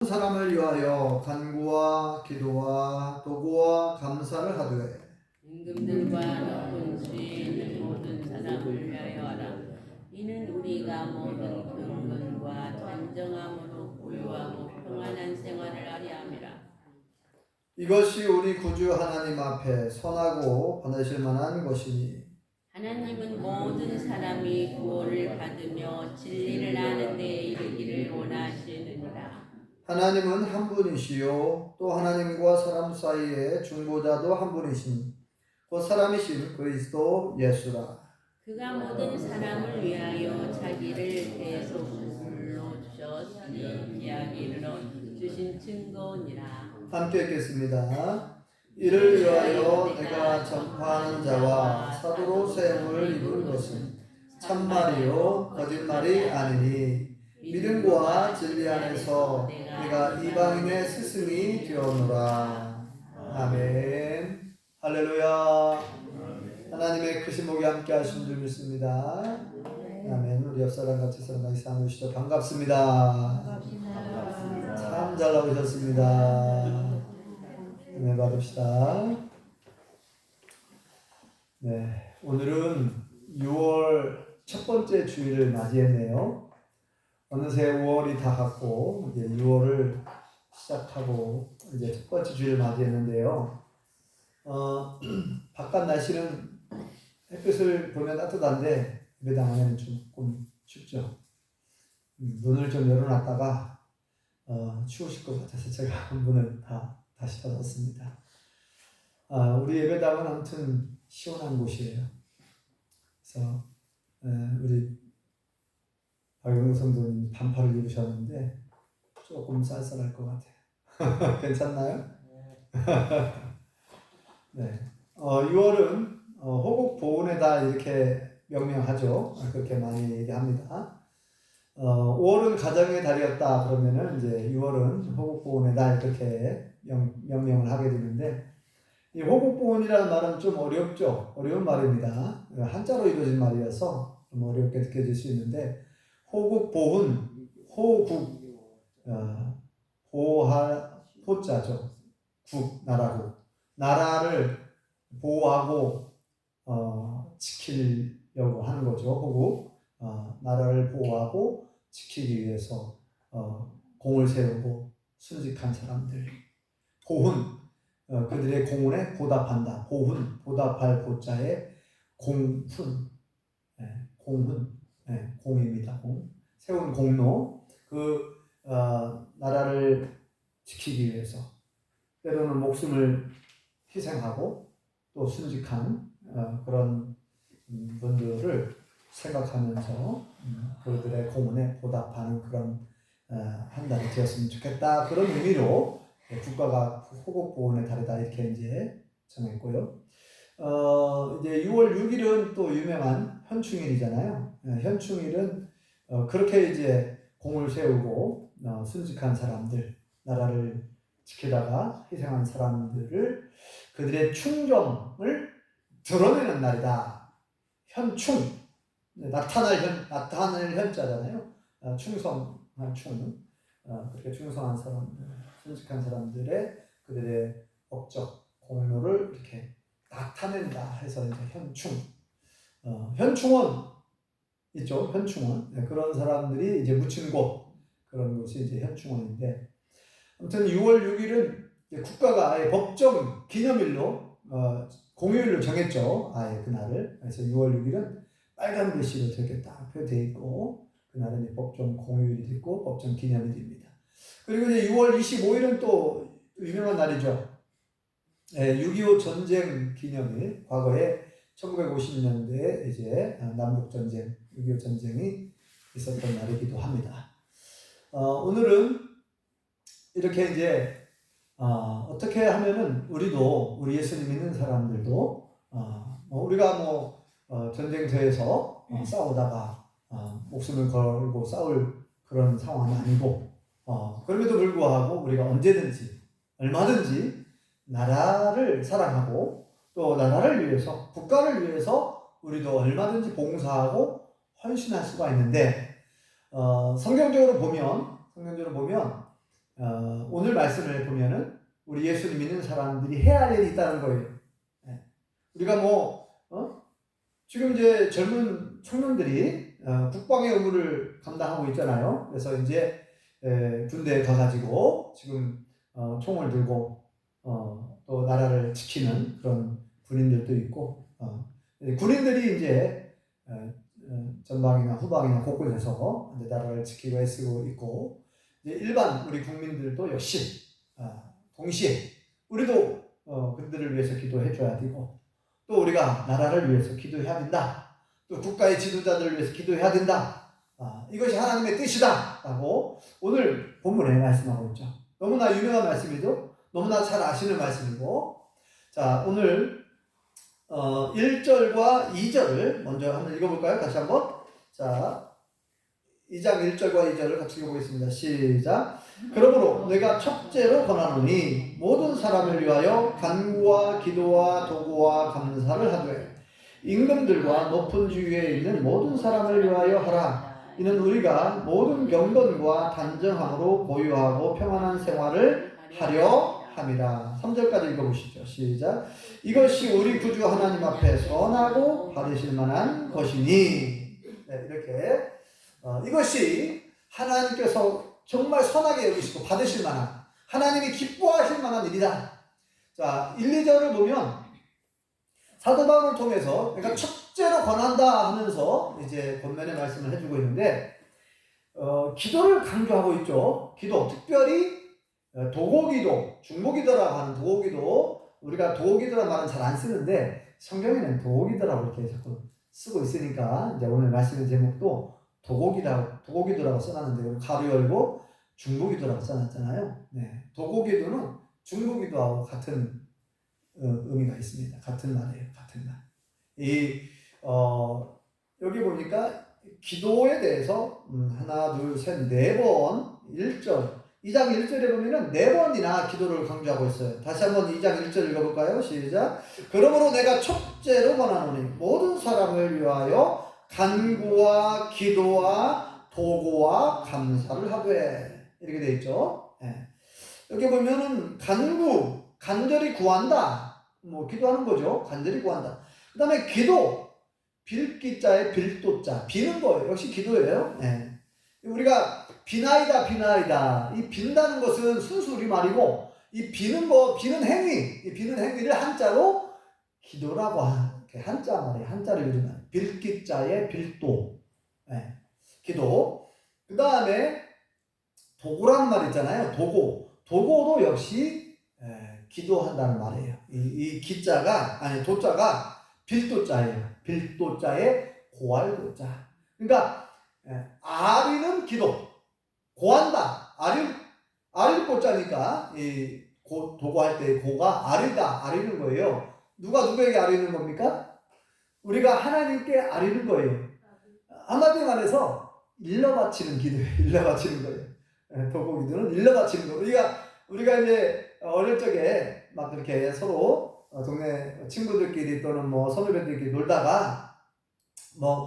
사람을 위하여 간구와 기도와 도구와 감사를 하되 임금들과 높은 지위에 있는 모든 사람을 위하여 하라. 이는 우리가 모든 경건과 단정함으로 부유하고 평안한 생활을 하려 함이라. 이것이 우리 구주 하나님 앞에 선하고 받으실 만한 것이니 하나님은 모든 사람이 구원을 받으며 진리를 아는 데에 이르기를 원하시느니라. 하나님은 한 분이시요 또 하나님과 사람 사이에 중보자도 한 분이시니 곧 사람이신 그리스도 예수라. 그가 모든 사람을 위하여 자기를 대속물로 주셨으니 이야기로 주신 증거니라. 함께 읽겠습니다. 이를 위하여 내가 전파하는 자와 사도로 세움을 입은 것은 참말이요 거짓말이 아니니 믿음과 진리 안에서 내가 이방인의 스승이 되었노라. 아멘. 할렐루야. 하나님의 크신 복이 함께 하신 줄 믿습니다. 아멘. 우리 옆사람 같이 사람 같이 사무시죠. 반갑습니다. 참 잘 나오셨습니다. 네, 받읍시다. 네, 오늘은 6월 첫 번째 주일을 맞이했네요. 어느새 5월이 다 갔고 이제 6월을 시작하고 이제 첫 번째 주일을 맞이했는데요. 바깥 날씨는 햇빛을 보면 따뜻한데 예배당 안에는 조금 춥죠. 문을 좀 열어놨다가 추우실 것 같아서 제가 문을 다시 닫았습니다. 우리 예배당은 아무튼 시원한 곳이에요. 그래서 우리 박영우 성도님 반팔을 입으셨는데 조금 쌀쌀할 것 같아요. 괜찮나요? 네. 6월은 호국 보훈의 달 이렇게 명명하죠. 그렇게 많이 얘기합니다. 5월은 가정의 달이었다 그러면은 이제 6월은 호국보훈의 달 그렇게 명명을 하게 되는데 이 호국보훈이라는 말은 좀 어렵죠. 어려운 말입니다. 한자로 이루어진 말이어서 좀 어렵게 느껴질 수 있는데 호국보훈, 호국, 보할 호자죠. 국, 나라국. 나라를 보호하고 지키려고 하는 거죠. 호국. 나라를 보호하고 지키기 위해서 공을 세우고 순직한 사람들. 보훈, 그들의 공훈에 보답한다. 보훈, 보답할 보자에 공훈, 공훈, 공입니다. 공. 세운 공로, 그 나라를 지키기 위해서 때로는 목숨을 희생하고 또 순직한 그런 분들을 생각하면서 그들의 공헌에 보답하는 그런 한 달이 되었으면 좋겠다. 그런 의미로 국가가 호국보훈의 달이다 이렇게 이제 정했고요. 이제 6월 6일은 또 유명한 현충일이잖아요. 현충일은 그렇게 이제 공을 세우고 순직한 사람들, 나라를 지키다가 희생한 사람들을 그들의 충정을 드러내는 날이다. 현충, 나타날 현자잖아요. 충성한 충, 그렇게 충성한 사람들, 순직한 사람들의 그들의 업적, 공로를 이렇게 나타낸다 해서 이제 현충. 현충원 있죠. 현충원. 그런 사람들이 이제 묻힌 곳, 그런 곳이 이제 현충원인데, 아무튼 6월 6일은 국가가 아예 법정 기념일로 공휴일로 정했죠. 아예 그날을. 그래서 6월 6일은 빨간 글씨로 되게 딱 표되어 있고 그날은 법정 공휴일이 있고 법정 기념일입니다. 그리고 이제 6월 25일은 또 유명한 날이죠. 6.25 전쟁 기념일. 과거에 1950년대에 이제 남북 전쟁, 6.25 전쟁이 있었던 날이기도 합니다. 오늘은 이렇게 이제 어떻게 하면은 우리 예수님 믿는 사람들도 우리가 전쟁터에서 싸우다가 목숨을 걸고 싸울 그런 상황은 아니고 그럼에도 불구하고 우리가 언제든지 얼마든지 나라를 사랑하고 또 나라를 위해서 국가를 위해서 우리도 얼마든지 봉사하고 헌신할 수가 있는데 성경적으로 보면 오늘 말씀을 보면은 우리 예수님 믿는 사람들이 해야 할 일이 있다는 거예요. 예. 우리가 지금 이제 젊은 청년들이 국방의 의무를 감당하고 있잖아요. 그래서 이제 군대에 가가지고 지금 총을 들고 또 나라를 지키는 그런 군인들도 있고 군인들이 이제 전방이나 후방이나 곳곳에서 이제 나라를 지키고 애쓰고 있고 이제 일반 우리 국민들도 역시 동시에 우리도 그들을 위해서 기도해 줘야 되고 또 우리가 나라를 위해서 기도해야 된다. 또 국가의 지도자들을 위해서 기도해야 된다. 이것이 하나님의 뜻이다 라고 오늘 본문에 말씀하고 있죠. 너무나 유명한 말씀이죠. 너무나 잘 아시는 말씀이고 자 오늘 1절과 2절을 먼저 한번 읽어볼까요? 다시 한번 자 2장 1절과 2절을 같이 읽어보겠습니다. 시작. 그러므로 내가 첫째로 권하노니 모든 사람을 위하여 간구와 기도와 도구와 감사를 하되 임금들과 높은 주위에 있는 모든 사람을 위하여 하라. 이는 우리가 모든 경건과 단정함으로 고유하고 평안한 생활을 하려 함이라. 3절까지 읽어보시죠. 시작. 이것이 우리 구주 하나님 앞에 선하고 받으실 만한 것이니. 네, 이렇게 이것이 하나님께서 정말 선하게 여기시고 받으실 만한 하나님이 기뻐하실 만한 일이다. 자, 1, 2절을 보면 사도 바울을 통해서 그러니까 첫째로 권한다 하면서 이제 본면의 말씀을 해주고 있는데 기도를 강조하고 있죠. 기도, 특별히 도고기도, 중보기도라고 하는 도고기도 우리가 도고기도라는 말은 잘 안 쓰는데 성경에는 도고기도라고 이렇게 자꾸 쓰고 있으니까 이제 오늘 말씀의 제목도 도고기도라고 써놨는데 가로 열고 중보기도라고 써놨잖아요. 네, 도고기도는 중보기도하고 같은 의미가 있습니다. 같은 말이에요. 같은 말. 여기 보니까 기도에 대해서 하나, 둘, 셋, 네 번 1절 2장 1절에 보면은 4번이나 기도를 강조하고 있어요. 다시 한번 2장 1절 읽어볼까요? 시작. 그러므로 내가 첫째로 권하노니 모든 사람을 위하여 간구와 기도와 도구와 감사를 하되 이렇게 되어 있죠. 네. 여기 보면은 간구, 간절히 구한다. 기도하는 거죠. 간절히 구한다. 그 다음에 기도, 빌기자의 빌도자, 비는 거예요. 역시 기도예요. 네. 우리가 비나이다. 이 빈다는 것은 순수 우리말이고 이 비는 행위, 이 비는 행위를 한자로 기도라고 하는 한자 말이에요. 한자로 요즘은 빌기자의 빌도, 네. 기도. 그 다음에 도구라는 말 있잖아요. 도구도 역시 기도한다는 말이에요. 이 기자가 도자가 빌도자예요. 빌도자의 고알도자. 그러니까 아리는 기도, 고한다. 아릴 고자니까 이 도구할 때 고가 아리는 거예요. 누가 누구에게 아리는 겁니까? 우리가 하나님께 아리는 거예요. 한마디로 말해서 일러 바치는 기도예요. 일러 바치는 거예요. 도구 기도는 일러 바치는 거예요. 우리가 이제 어릴 적에 막 이렇게 서로 동네 친구들끼리 또는 선후배들끼리 놀다가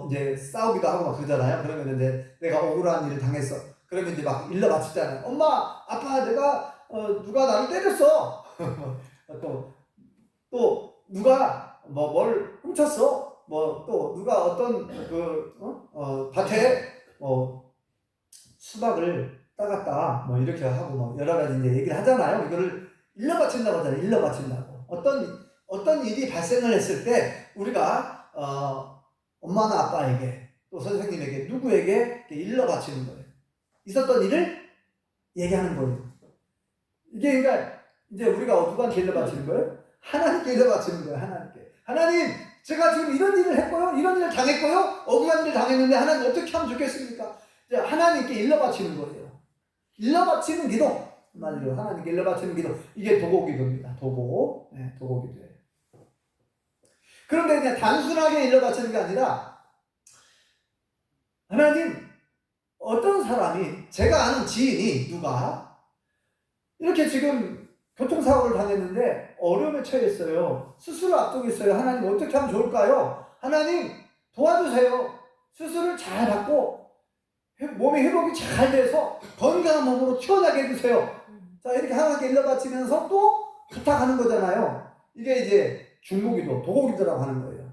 이제 싸우기도 하고 막 그러잖아요. 그러면 이제 내가 억울한 일을 당했어. 그러면 이제 막 일러 바치잖아요. 엄마, 아빠, 내가 누가 나를 때렸어. 또 누가 뭘 훔쳤어. 또 누가 어떤 밭에 수박을 따갔다. 이렇게 하고 여러 가지 이제 얘기를 하잖아요. 이거를 일러 바친다고 하잖아요. 일러 바친다고. 어떤 일이 발생을 했을 때 우리가 엄마나 아빠에게 또 선생님에게 누구에게 일러 바치는 거예요. 있었던 일을 얘기하는 거예요. 이게 그러니까 이제 우리가 누구한테 일러 바치는 거예요? 하나님께 일러 바치는 거예요. 하나님, 제가 지금 이런 일을 했고요. 이런 일을 당했고요. 억울한 일을 당했는데 하나님 어떻게 하면 좋겠습니까? 이제 하나님께 일러 바치는 거예요. 일러 바치는 기도. 말로 하나님께 일러 바치는 기도. 이게 도고 기도입니다. 도고 기도예요. 그런데 그냥 단순하게 일러 바치는 게 아니라 하나님, 어떤 사람이 제가 아는 지인이 누가 이렇게 지금 교통사고를 당했는데 어려움에 처했어요. 수술을 앞두고 있어요. 하나님 어떻게 하면 좋을까요? 하나님 도와주세요. 수술을 잘 받고 몸의 회복이 잘 돼서 건강한 몸으로 태어나게 해주세요. 자, 이렇게 하나님께 일러 바치면서 또 부탁하는 거잖아요. 이게 이제 중보기도, 도고기도라고 하는 거예요.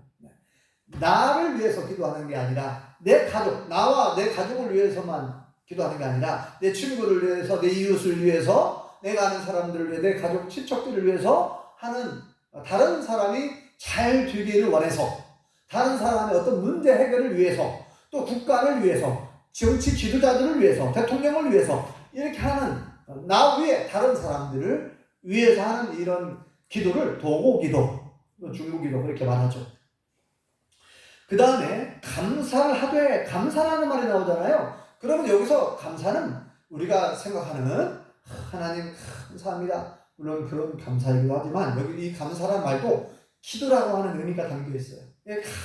나를 위해서 기도하는 게 아니라 내 가족, 나와 내 가족을 위해서만 기도하는 게 아니라 내 친구를 위해서, 내 이웃을 위해서, 내가 아는 사람들을 위해, 내 가족, 친척들을 위해서 하는, 다른 사람이 잘 되기를 원해서, 다른 사람의 어떤 문제 해결을 위해서, 또 국가를 위해서, 정치 지도자들을 위해서, 대통령을 위해서 이렇게 하는, 나 위에 다른 사람들을 위해서 하는 이런 기도를 도고기도, 중보기도 그렇게 말하죠. 그 다음에 감사를 하되, 감사라는 말이 나오잖아요. 그러면 여기서 감사는 우리가 생각하는 하나님 감사합니다, 물론 그런 감사이기도 하지만 여기 이 감사란 말도 기도라고 하는 의미가 담겨 있어요.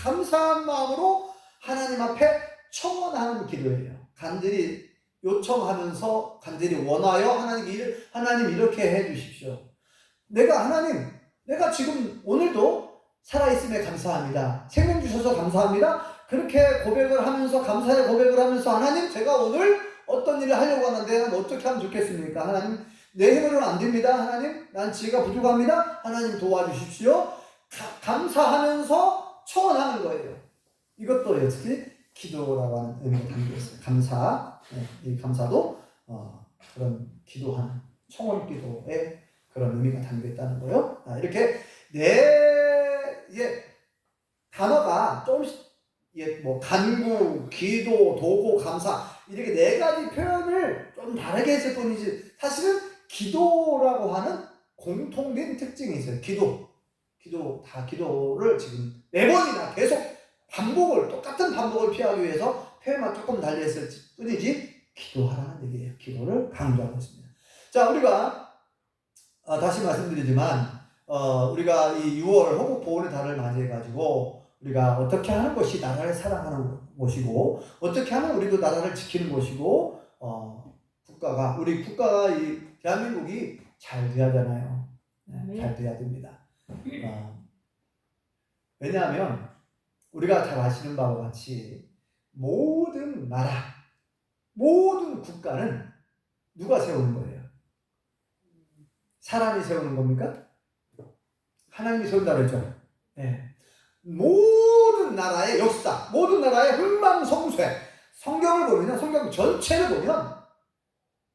감사한 마음으로 하나님 앞에 청원하는 기도예요. 간절히 요청하면서 간절히 원하여 하나님 이렇게 해 주십시오. 하나님, 내가 지금 오늘도 살아있음에 감사합니다. 생명 주셔서 감사합니다. 그렇게 고백을 하면서, 감사의 고백을 하면서, 하나님, 제가 오늘 어떤 일을 하려고 하는데 어떻게 하면 좋겠습니까? 하나님, 내 힘으로는 안 됩니다. 하나님, 난 지혜가 부족합니다. 하나님 도와주십시오. 감사하면서 청원하는 거예요. 이것도 역시 기도라고 하는 의미가 담겨 있어요. 감사, 이 감사도 그런 기도하는, 청원 기도의 그런 의미가 담겨 있다는 거예요. 이렇게 단어가 조금씩, 뭐 간구, 기도, 도고, 감사 이렇게 네 가지 표현을 좀 다르게 했을 뿐이지 사실은 기도라고 하는 공통된 특징이 있어요. 기도를 지금 네 번이나 계속 똑같은 반복을 피하기 위해서 표현만 조금 달리했을 뿐이지 기도하라는 얘기예요. 기도를 강조하고 있습니다. 자, 우리가 다시 말씀드리지만 우리가 이 6월 호국 보훈의 달을 맞이해가지고 우리가 어떻게 하는 것이 나라를 사랑하는 것이고, 어떻게 하면 우리도 나라를 지키는 것이고, 우리 국가가 이 대한민국이 잘 돼야 하잖아요. 잘 돼야 됩니다. 왜냐하면 우리가 잘 아시는 바와 같이 모든 나라, 모든 국가는 누가 세우는 거예요? 사람이 세우는 겁니까? 하나님이 세운다고 했죠. 모든 나라의 역사, 모든 나라의 흥망성쇠, 성경을 보면요, 성경 전체를 보면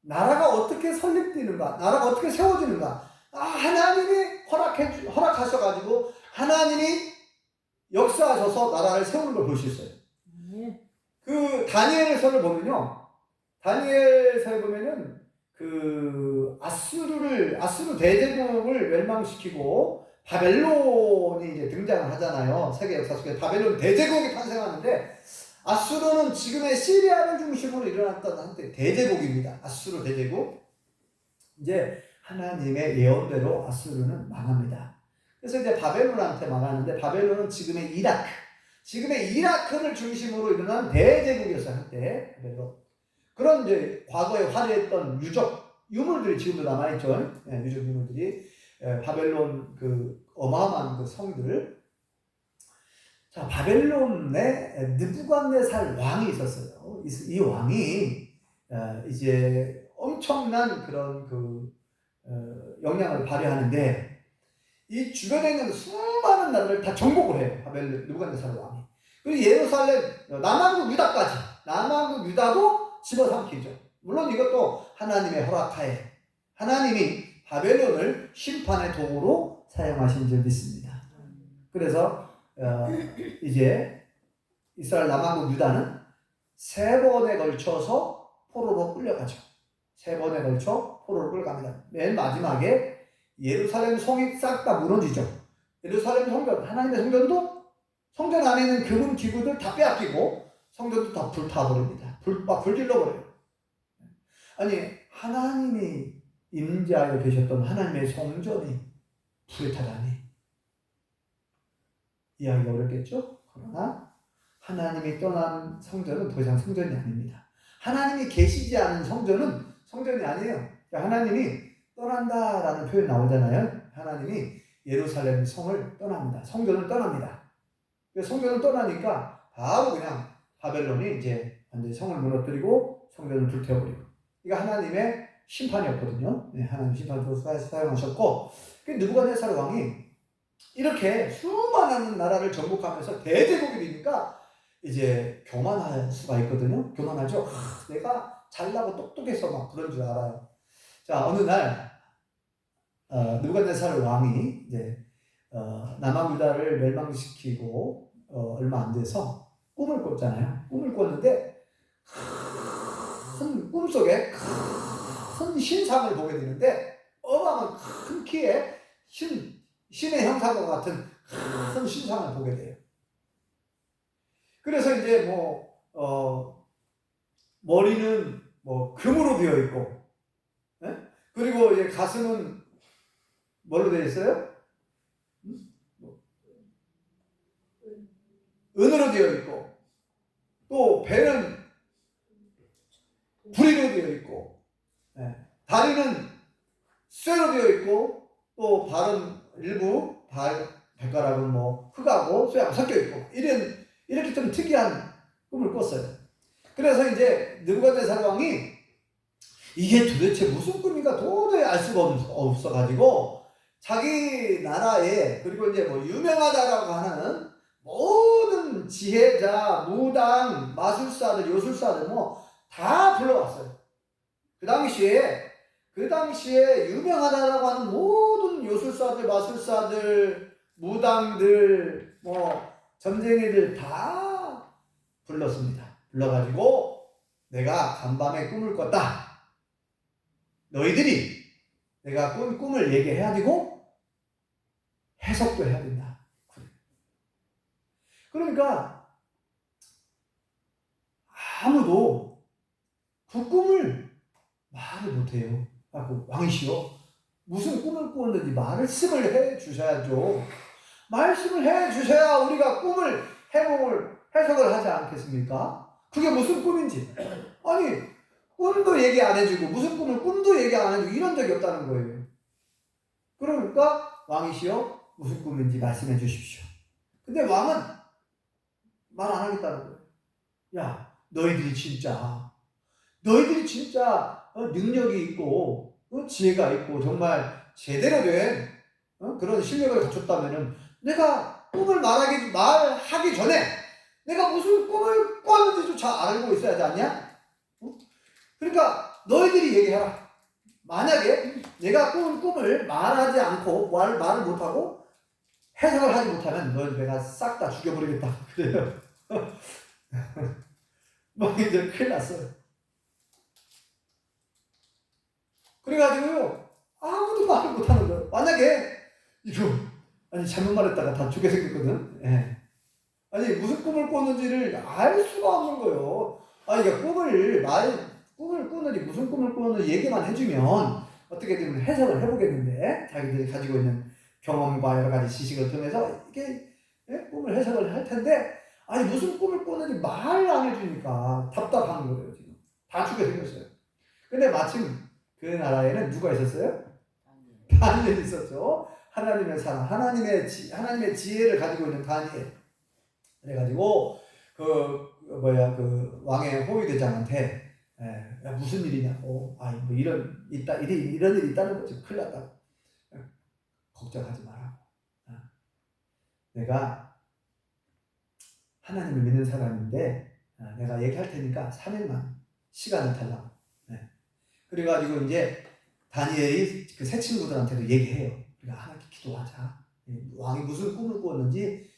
나라가 어떻게 설립되는가, 나라가 어떻게 세워지는가, 하나님이 허락하셔가지고 하나님이 역사하셔서 나라를 세우는 걸 볼 수 있어요. 그 다니엘서를 보면요, 다니엘서에 보면은 아수르 대제국을 멸망시키고 바벨론이 이제 등장을 하잖아요. 세계 역사 속에 바벨론 대제국이 탄생하는데, 아수르는 지금의 시리아를 중심으로 일어났던 한때 대제국입니다. 아수르 대제국. 이제 하나님의 예언대로 아수르는 망합니다. 그래서 이제 바벨론한테 망하는데, 바벨론은 지금의 이라크를 중심으로 일어난 대제국이었어요. 한때 바벨론. 그런 이제 과거에 화려했던 유물들이 지금도 남아있죠. 유적 유물들이. 바벨론 어마어마한 그 성들. 자, 바벨론에 느부갓네살 왕이 있었어요. 이 왕이 이제 엄청난 그런 영향을 발휘하는데, 이 주변에 있는 수많은 나라를 다 정복을 해요. 느부갓네살 왕이. 그리고 예루살렘, 남한국 유다도 집어삼키죠. 물론 이것도 하나님의 허락하에 하나님이 바벨론을 심판의 도구로 사용하신 줄 믿습니다. 그래서 이제 이스라엘 남한국 유다는 3번에 걸쳐서 포로로 끌려가죠. 3번에 걸쳐 포로로 끌려갑니다. 맨 마지막에 예루살렘 성이 싹 다 무너지죠. 예루살렘 성전, 하나님의 성전도, 성전 안에 있는 금은 기구들 다 빼앗기고 성전도 다 불타버립니다. 불질러버려요. 아니, 하나님이 임재하여 계셨던 하나님의 성전이 불에 타다니 이해하기가 어렵겠죠? 그러나 하나님이 떠난 성전은 더 이상 성전이 아닙니다. 하나님이 계시지 않은 성전은 성전이 아니에요. 하나님이 떠난다라는 표현이 나오잖아요. 하나님이 예루살렘 성을 떠납니다. 성전을 떠납니다. 성전을 떠나니까 바로 그냥 바벨론이 이제 완전히 성을 무너뜨리고 성전을 불태워버리고, 이거 하나님의 심판이었거든요. 네, 하나님 심판으로 사용하셨고, 그 느부갓네살 왕이 이렇게 수많은 나라를 정복하면서 대제국이 되니까 이제 교만할 수가 있거든요. 교만하죠. 내가 잘나고 똑똑해서 막 그런 줄 알아요. 자, 어느 날 느부갓네살 왕이 이제 남한 유다를 멸망시키고 얼마 안 돼서 꿈을 꿨잖아요. 꿈을 꿨는데 큰 꿈속에 큰 신상을 보게 되는데 어마어마한 큰 키에 신의 형상과 같은 큰 신상을 보게 돼요. 그래서 이제 머리는 금으로 되어 있고, 예? 그리고 이제 가슴은 뭘로 되어 있어요? 은으로 되어 있고, 또 배는 부리로 되어 있고, 예. 다리는 쇠로 되어 있고, 또 발은 일부 발가락은 흙하고 쇠하고 섞여 있고, 이렇게 좀 특이한 꿈을 꿨어요. 그래서 이제 느부갓네살 왕이 이게 도대체 무슨 꿈인가 도저히 알 수가 없어가지고 자기 나라에, 그리고 이제 유명하다라고 하는 모든 지혜자, 무당, 마술사들, 요술사들 다 불러왔어요. 그 당시에 유명하다라고 하는 모든 요술사들, 마술사들, 무당들, 점쟁이들 다 불렀습니다. 불러가지고 내가 간밤에 꿈을 꿨다. 너희들이 내가 꾼 꿈을 얘기해야 되고 해석도 해야 된다. 그러니까 아무도 그 꿈을 말을 못해요. 그 왕이시여, 무슨 꿈을 꾸었는지 말씀을 해주셔야죠. 말씀을 해주셔야 우리가 꿈을 해석을 하지 않겠습니까? 그게 무슨 꿈인지. 아니, 꿈도 얘기 안 해주고 무슨 꿈도 얘기 안 해주고 이런 적이 없다는 거예요. 그러니까 왕이시여, 무슨 꿈인지 말씀해 주십시오. 근데 왕은 말 안 하겠다는 거예요. 야, 너희들이 진짜 능력이 있고 지혜가 있고 정말 제대로 된 그런 실력을 갖췄다면은 내가 꿈을 말하기 전에 내가 무슨 꿈을 꿨는지조차 알고 있어야 하지 않냐? 그러니까 너희들이 얘기해라. 만약에 내가 꾼 꿈을 말하지 않고 말을 못하고 해석을 하지 못하면 너희 내가 싹 다 죽여버리겠다. 그래요. 이제 큰일 났어요. 그래가지고요, 아무도 말을 못하는 거예요. 만약에 잘못 말했다가 다 죽게 생겼거든. 예. 아니 무슨 꿈을 꿨는지를 알 수가 없는 거예요. 그러니까 꿈을 꾸는지 무슨 꿈을 꾸는지 얘기만 해주면 어떻게든 해석을 해보겠는데, 자기들이 가지고 있는 경험과 여러 가지 지식을 통해서 이게 꿈을 해석을 할 텐데, 무슨 꿈을 꾸는지 말을 안 해주니까 답답한 거예요. 지금 다 죽게 생겼어요. 근데 마침 그 나라에는 누가 있었어요? 다니엘이 있었죠. 하나님의 사람, 하나님의 지혜를 가지고 있는 다니엘. 그래가지고 그 왕의 호위대장한테 야, 무슨 일이냐고, 이런 일이 있다는 거지. 큰일 났다. 걱정하지 마라. 내가 하나님을 믿는 사람인데 내가 얘기할 테니까 3일만 시간을 달라고. 그래가지고 이제 다니엘이 그 새 친구들한테도 얘기해요. 우리가 하나님께 기도하자. 왕이 무슨 꿈을 꾸었는지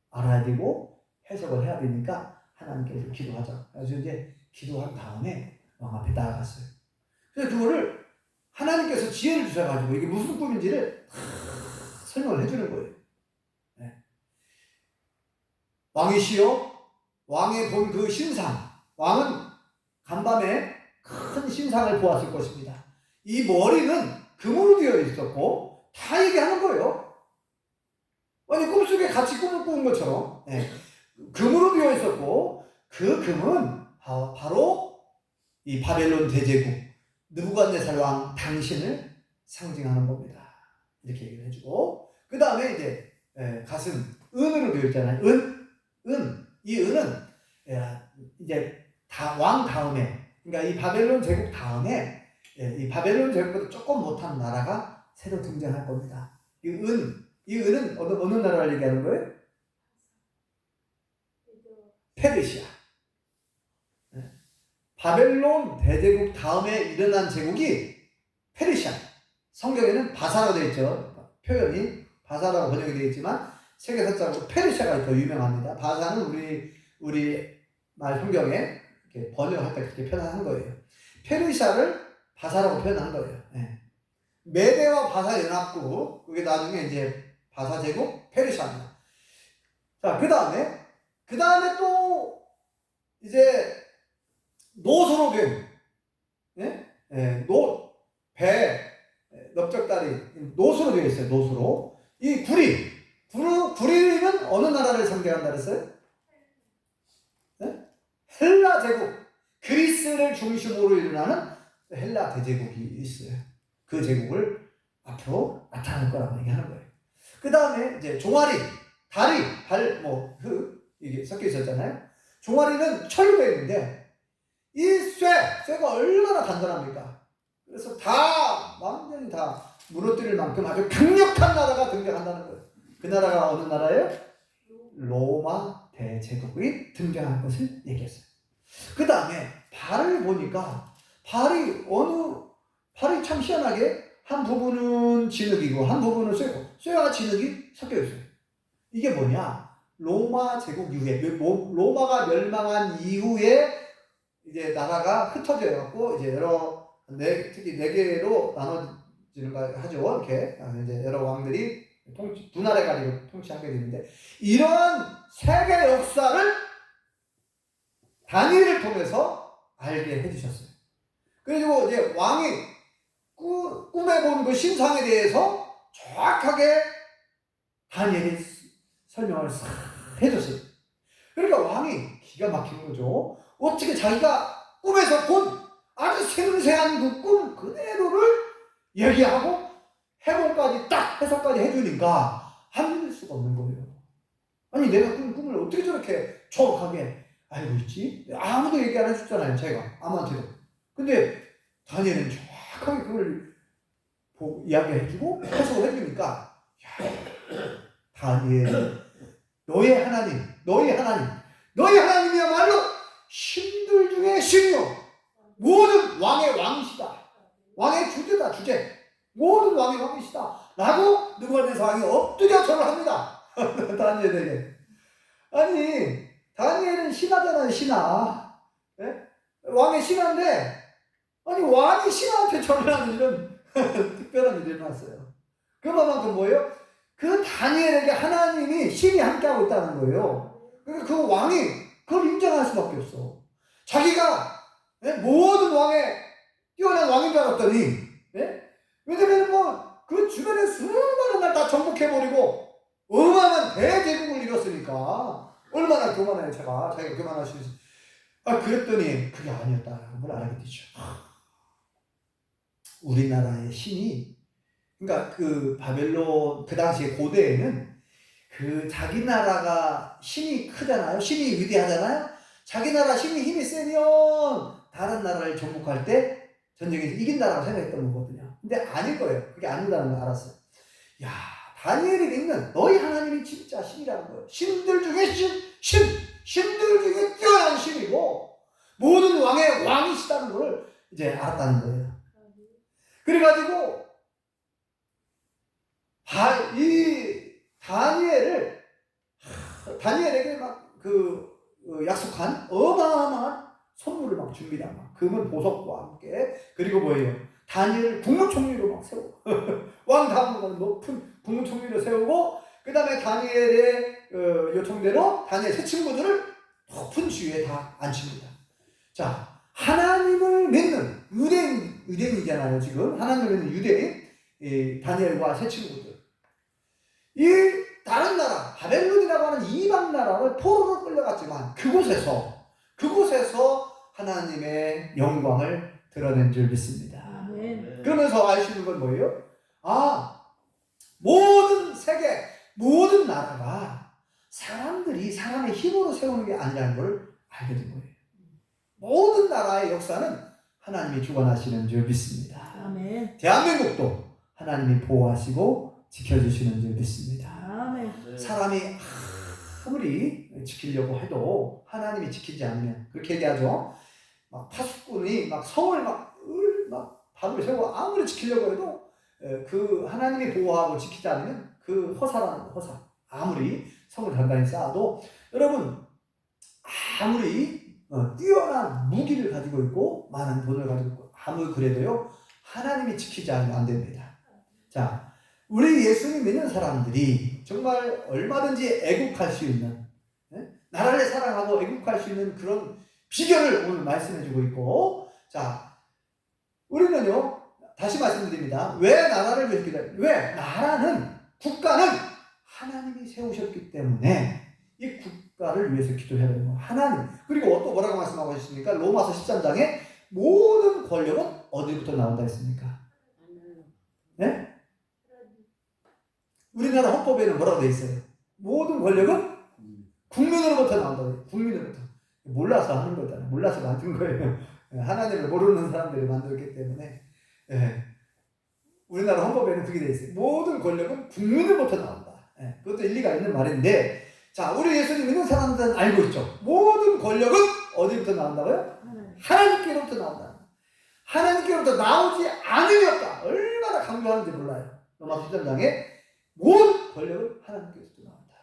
알아야 되고 해석을 해야 되니까 하나님께 기도하자. 그래서 이제 기도한 다음에 왕 앞에 나아갔어요. 그래서 그거를 하나님께서 지혜를 주셔가지고 이게 무슨 꿈인지를 설명을 해주는 거예요. 왕이시여, 왕의 본 그 신상, 왕은 간밤에 큰 신상을 보았을 것입니다. 이 머리는 금으로 되어 있었고, 다 얘기하는 거예요. 꿈속에 같이 꿈을 꾸는 것처럼 금으로 되어 있었고, 그 금은 바로 이 바벨론 대제국 느부갓네살 왕 당신을 상징하는 겁니다. 이렇게 얘기를 해주고, 그 다음에 이제 가슴 은으로 되어 있잖아요. 이 은은 이제 왕 다음에, 그러니까 이 바벨론 제국 다음에 예, 이 바벨론 제국보다 조금 못한 나라가 새로 등장할 겁니다. 이 은은 어느 나라를 얘기하는 거예요? 페르시아. 예. 바벨론 대제국 다음에 일어난 제국이 페르시아. 성경에는 바사라고 되어 있죠. 표현이 바사라고 번역이 되어 있지만 세계사적으로 페르시아가 더 유명합니다. 바사는 우리 말 성경에 이렇게 번역할 때 그렇게 표현하는 거예요. 페르시아를 바사라고 표현한 거예요. 예. 메대와 바사 연합국, 그게 나중에 이제 바사 제국 페르시아입니다. 자, 그 다음에 또 이제 노소로 된, 예? 예, 넓적다리, 노수로 되어 있어요. 노수로. 이 구리는 어느 나라를 상대한다 그랬어요? 네? 헬라 제국. 그리스를 중심으로 일어나는 헬라 대제국이 있어요. 그 제국을 앞으로 나타날 거라고 얘기하는 거예요. 그 다음에 이제 종아리, 다리, 이게 섞여 있었잖아요. 종아리는 철배인데, 이 쇠가 얼마나 단단합니까? 그래서 완전히 다 무너뜨릴 만큼 아주 강력한 나라가 등장한다는 거예요. 그 나라가 어느 나라예요? 로마 대제국이 등장할 것을 얘기했어요. 그 다음에 발을 보니까 발이 참 희한하게 한 부분은 진흙이고 한 부분은 쇠고 쇠와 진흙이 섞여 있어요. 이게 뭐냐? 로마 제국 이후에 로마가 멸망한 이후에 이제 나라가 흩어져 갖고 이제 특히 네 개로 나눠지는 걸 하죠. 이렇게 이제 여러 왕들이 두 나라에 가지고 통치하게 되는데 이러한 세계 역사를 다니엘을 통해서 알게 해주셨어요. 그리고 이제 왕이 꿈에 본 그 신상에 대해서 정확하게 다니엘이 설명을 싹 해줬어요. 그러니까 왕이 기가 막힌 거죠. 어떻게 자기가 꿈에서 본 아주 생생한 그 꿈 그대로를 얘기하고 해몽까지 딱 해석까지 해주니까 안 믿을 수가 없는 거예요. 아니 내가 꿈을 어떻게 저렇게 정확하게 알고 있지? 아무도 얘기 안 해줬잖아요. 제가 아무한테도. 근데 다니엘은 정확하게 그걸 이야기해주고 해석을 해주니까 다니엘 너희 하나님이야말로 신들 중에 신이요 모든 왕의 왕이시다. 왕의 주제다. 주제. 모든 왕의 왕이시다. 라고 느부갓네살 왕이 엎드려 절을 합니다. 다니엘에게. 아니 다니엘은 신하잖아요. 신하. 네? 왕의 신하인데 아니 왕이 신하한테 절을 하는 이런 특별한 일이 일어났어요. 그만큼 뭐예요? 그 다니엘에게 하나님이 신이 함께하고 있다는 거예요. 그러니까 그 왕이 그걸 인정할 수밖에 없어. 자기가 모든 왕의 뛰어난 왕인 줄 알았더니 왜냐면 그 주변에 수많은 날 다 정복해버리고 어마어마한 대제국을 이뤘으니까 얼마나 교만해요. 자기가 교만할 수 있어. 그랬더니 그게 아니었다는 걸 알게 되죠. 우리나라의 신이 그러니까 그 바벨론 그 당시에 고대에는 그 자기 나라가 신이 크잖아요. 신이 위대하잖아요. 자기 나라 신이 힘이 세면 다른 나라를 정복할 때 전쟁에서 이긴다라고 생각했던 거거든요. 근데 아닐 거예요. 그게 아니다는 걸 알았어요. 야, 다니엘이 믿는 너희 하나님이 진짜 신이라는 거예요. 신들 중에 신들 중에 뛰어난 신이고 모든 왕의 왕이시다는 걸 이제 알았다는 거예요. 그래가지고 이 다니엘에게 막 약속한 어마어마한 선물을 막 줍니다. 금은 보석과 함께. 그리고 뭐예요? 다니엘을 국무총리로 막 세우고 왕 다음보다 높은 국무총리로 세우고 그 다음에 다니엘의 요청대로 다니엘 세 친구들을 높은 지위에 다 앉힙니다. 자, 하나님을 믿는 유대인이잖아요. 지금 하나님을 믿는 유대인 다니엘과 세 친구들. 이 다른 나라 바벨론이라고 하는 이방 나라를 포로로 끌려갔지만 그곳에서 하나님의 영광을 드러낸 줄 믿습니다. 그러면서 알 수 있는 건 뭐예요? 모든 세계 모든 나라가 사람의 힘으로 세우는 게 아니라는 걸 알게 된 거예요. 모든 나라의 역사는 하나님이 주관하시는 줄 믿습니다. 아멘. 대한민국도 하나님이 보호하시고 지켜주시는 줄 믿습니다. 아멘. 사람이 아무리 지키려고 해도 하나님이 지키지 않으면 그렇게 얘기하죠. 막 파수꾼이 막 성을 막 밥을 세우고 아무리 지키려고 해도 그 하나님이 보호하고 지키지 않으면 그 허사라는 허사, 아무리 성을 단단히 쌓아도 여러분 아무리 뛰어난 무기를 가지고 있고 많은 돈을 가지고 있고 아무리 그래도요 하나님이 지키지 않으면 안 됩니다. 자, 우리 예수님 믿는 사람들이 정말 얼마든지 애국할 수 있는, 나라를 사랑하고 애국할 수 있는 그런 비결을 오늘 말씀해주고 있고, 자, 우리는요 다시 말씀드립니다. 왜 나라를 위해서 기도해요? 왜? 나라는, 국가는 하나님이 세우셨기 때문에 이 국가를 위해서 기도해야 되는 거예요. 하나님. 그리고 또 뭐라고 말씀하고 계십니까? 로마서 13장에 모든 권력은 어디부터 나온다 했습니까? 네? 우리나라 헌법에는 뭐라고 되어 있어요? 모든 권력은 국민으로부터 나온다. 국민으로부터. 몰라서 하는 거잖아요. 몰라서 만든 거예요. 하나님을 모르는 사람들이 만들었기 때문에. 우리나라 헌법에는 그게 되어 있어요. 모든 권력은 국민으로부터 나온다. 그것도 일리가 있는 말인데, 자, 우리 예수님 믿는 사람들은 알고 있죠. 모든 권력은 어디부터 나온다고요? 하나님께로부터 나온다. 하나님께로부터 나오지 않음이 없다. 얼마나 강조하는지 몰라요. 로마서 13장에 모든 권력은 하나님께로부터 나온다.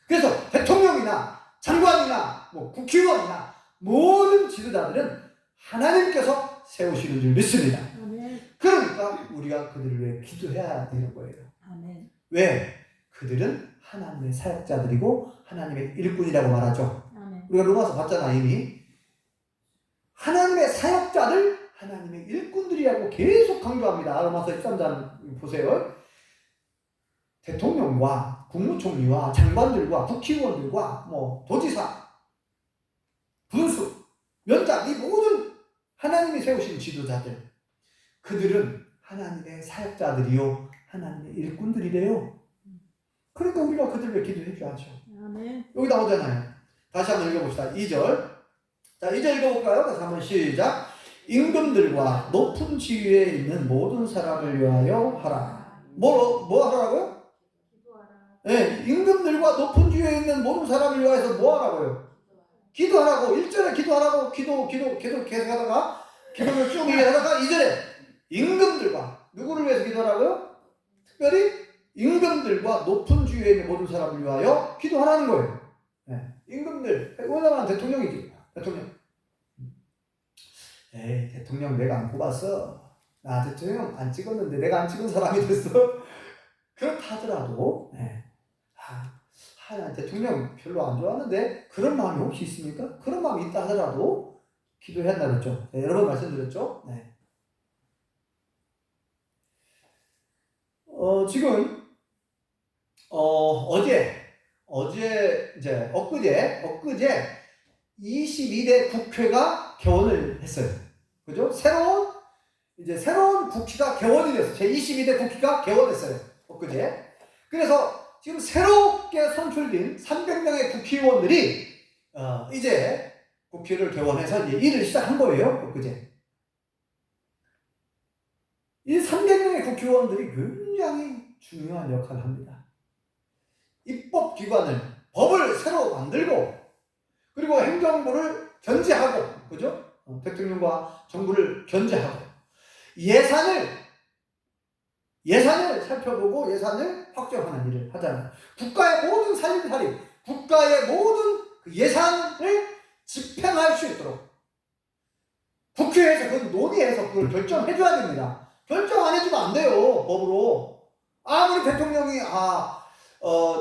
그래서 대통령이나 장관이나 국회의원이나 모든 지도자들은 하나님께서 세우시는 줄 믿습니다. 아멘. 그러니까 우리가 그들을 위해 기도해야 되는 거예요. 아멘. 왜? 그들은 하나님의 사역자들이고 하나님의 일꾼이라고 말하죠. 아멘. 우리가 로마서 봤잖아 이미. 하나님의 사역자들, 하나님의 일꾼들이라고 계속 강조합니다. 로마서 13장 보세요. 대통령과 국무총리와 장관들과 국회의원들과 도지사, 군수, 면장, 이 모든 하나님이 세우신 지도자들, 그들은 하나님의 사역자들이요 하나님의 일꾼들이래요. 그러니까 우리가 그들을 기도해 줘야죠. 아멘. 여기 나오잖아요. 다시 한번 읽어봅시다. 2절. 자, 2절 읽어볼까요? 다시 한번 시작. 임금들과 높은 지위에 있는 모든 사람을 위하여 하라. 뭐 하라고요? 네, 임금들과 높은 지위에 있는 모든 사람을 위하여서 뭐 하라고요? 기도하라고. 1절에 기도하라고 기도 계속 하다가 기도를 쭉 얘기하다가 2절에 임금들과 누구를 위해서 기도하라고요? 특별히 임금들과 높은 지위에 있는 모든 사람을 위하여 기도하라는 거예요. 네, 임금들, 원하면 대통령이지. 대통령. 에이, 대통령 내가 안 뽑았어. 나 대통령 안 찍었는데 내가 안 찍은 사람이 됐어. 그렇다 하더라도 대통령 별로 안 좋아하는데 그런 마음이 혹시 있습니까? 그런 마음이 있다 하더라도 기도해야 한다고 했죠. 네, 여러 번 말씀드렸죠. 네. 지금 어제 이제 엊그제 22대 국회가 개원을 했어요. 그죠? 새로운 국회가 개원이 됐어요. 제 22대 국회가 개원했어요. 엊그제. 그래서 지금 새롭게 선출된 300명의 국회의원들이 이제 국회를 개원해서 이제 일을 시작한 거예요. 엊그제. 이 300명의 국회의원들이 굉장히 중요한 역할을 합니다. 입법기관을, 법을 새로 만들고, 그리고 행정부를 견제하고, 그죠? 대통령과 정부를 견제하고, 예산을 살펴보고 예산을 확정하는 일을 하잖아요. 국가의 모든 살림살이, 국가의 모든 그 예산을 집행할 수 있도록 국회에서 그걸 논의해서 그걸 결정해줘야 됩니다. 결정 안 해주면 안 돼요, 법으로. 아무리 대통령이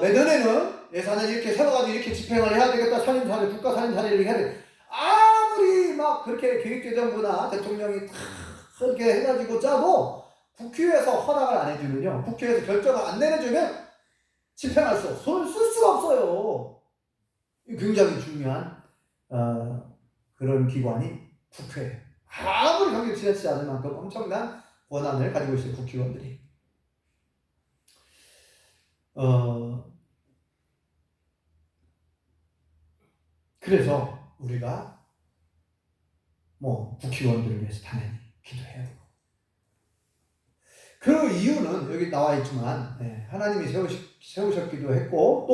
내년에는 예산을 이렇게 세워가지고 이렇게 집행을 해야 되겠다, 살림살이, 국가 살림살이를 해야 돼. 아무리 막 그렇게 기획재정부나 대통령이 다 그렇게 해가지고 짜도 국회에서 허락을 안 해주면요, 국회에서 결정을 안 내려주면 집행할 수 없어. 손을 쓸 수가 없어요. 굉장히 중요한 그런 기관이 국회예요. 아무리 경력이 지나치지 않을 만큼 엄청난 권한을 가지고 있어요, 국회의원들이. 그래서 우리가 뭐 국회의원들을 위해서 당연히 기도해야 되고. 그 이유는 여기 나와 있지만 하나님이 세우셨기도 했고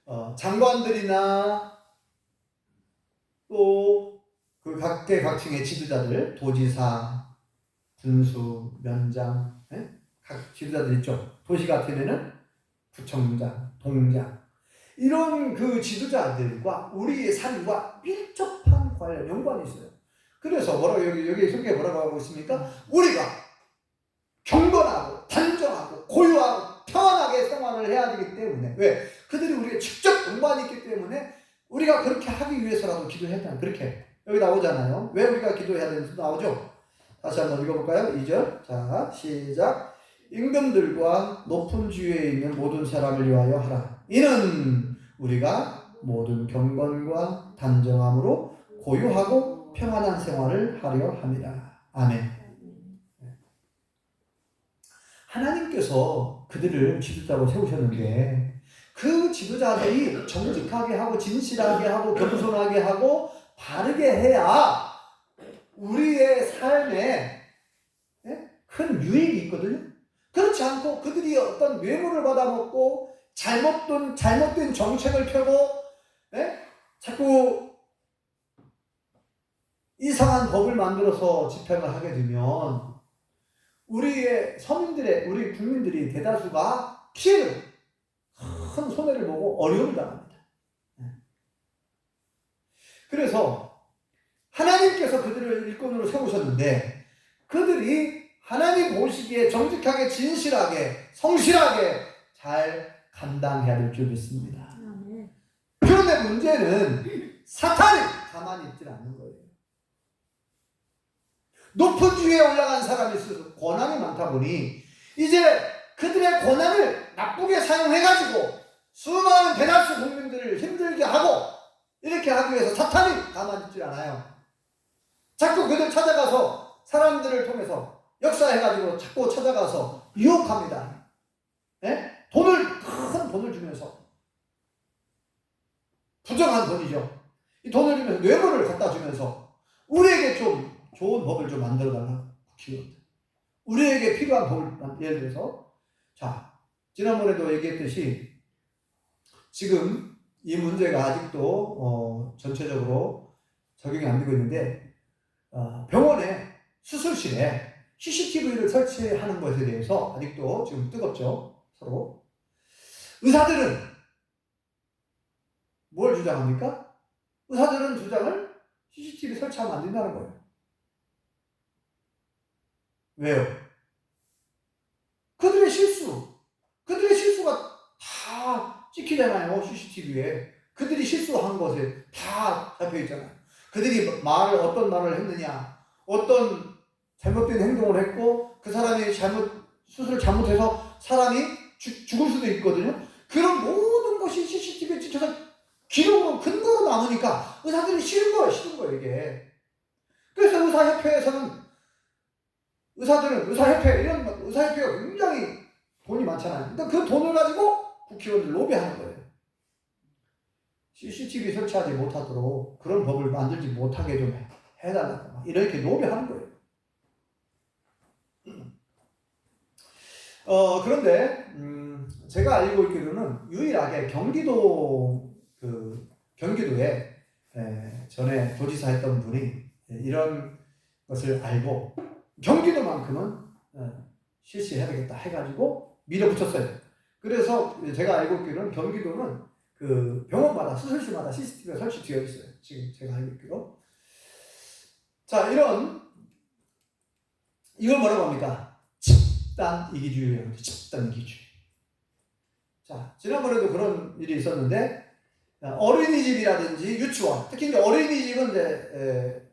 또 장관들이나 또 그 각계각층의 지도자들, 도지사, 군수, 면장, 각 지도자들 있죠. 도시 같은 데는 구청장, 동장, 이런 그 지도자들과 우리의 삶과 밀접한 관련, 연관이 있어요. 그래서 뭐라고 여기 성경에 뭐라고 하고 있습니까? 우리가 경건하고 단정하고 고요하고 평안하게 생활을 해야 되기 때문에, 왜? 그들이 우리의 직접 연관이 있기 때문에 우리가 그렇게 하기 위해서라도 기도했다. 그렇게 여기 나오잖아요. 왜 우리가 기도해야 되는지 나오죠. 다시 한번 읽어볼까요? 2절. 자, 시작. 임금들과 높은 지위에 있는 모든 사람을 위하여 하라. 이는 우리가 모든 경건과 단정함으로 고요하고 평안한 생활을 하려 함이라. 아멘. 하나님께서 그들을 지도자로 세우셨는데 그 지도자들이 정직하게 하고 진실하게 하고 겸손하게 하고 바르게 해야 우리의 삶에 큰 유익이 있거든요. 그렇지 않고 그들이 어떤 뇌물을 받아먹고 잘못된 정책을 펴고 자꾸 이상한 법을 만들어서 집행을 하게 되면 우리의 서민들의, 우리 국민들이 대다수가 피해를, 큰 손해를 보고 어려움을 당합니다. 그래서 하나님께서 그들을 일꾼으로 세우셨는데 그들이 하나님 보시기에 정직하게, 진실하게, 성실하게 잘 감당해야 될 줄 믿습니다. 그런데 문제는 사탄이 가만히 있질 않는 거예요. 높은 지위에 올라간 사람이 있어서 권한이 많다 보니 이제 그들의 권한을 나쁘게 사용해가지고 수많은 대다수 국민들을 힘들게 하고 이렇게 하기 위해서 사탄이 가만히 있질 않아요. 자꾸 그들 찾아가서 사람들을 통해서 역사해가지고 자꾸 찾아가서 유혹합니다. 큰 돈을 주면서, 부정한 돈이죠. 이 돈을 주면서 뇌물을 갖다 주면서 우리에게 좀 좋은 법을 좀 만들어달라고 키워요. 우리에게 필요한 법을, 예를 들어서, 자, 지난번에도 얘기했듯이 지금 이 문제가 아직도 전체적으로 적용이 안 되고 있는데 병원에 수술실에 CCTV를 설치하는 것에 대해서 아직도 지금 뜨겁죠. 서로. 의사들은 뭘 주장합니까? 의사들은 주장을 CCTV 설치하면 안 된다는 거예요. 왜요? 그들의 실수가 다 찍히잖아요. CCTV에. 그들이 실수한 것에 다 잡혀있잖아요. 그들이 어떤 말을 했느냐, 어떤 잘못된 행동을 했고 그 사람이 수술을 잘못해서 사람이 죽을 수도 있거든요. 그런 모든 것이 CCTV에 찍혀서 기록으로, 근거로 남으니까 의사들이 싫은 거예요, 이게. 그래서 의사협회에서는 의사협회가 굉장히 돈이 많잖아요. 그러니까 그 돈을 가지고 국회의원들 로비하는 거예요. CCTV 설치하지 못하도록 그런 법을 만들지 못하게 좀 해달라고 이렇게 로비하는 거예요. 그런데 제가 알고 있기로는 유일하게 경기도에 전에 도지사 했던 분이 이런 것을 알고 경기도만큼은 실시해야 되겠다 해가지고 밀어붙였어요. 그래서 제가 알고 있기로는 경기도는 그 병원마다, 수술실마다 CCTV가 설치되어 있어요. 지금 제가 알고 있기로. 자, 이걸 뭐라고 합니까? 집단 이기주의라고 합니다. 집단 이기주의. 자, 지난번에도 그런 일이 있었는데 어린이집이라든지 유치원, 특히 이제 어린이집은 이제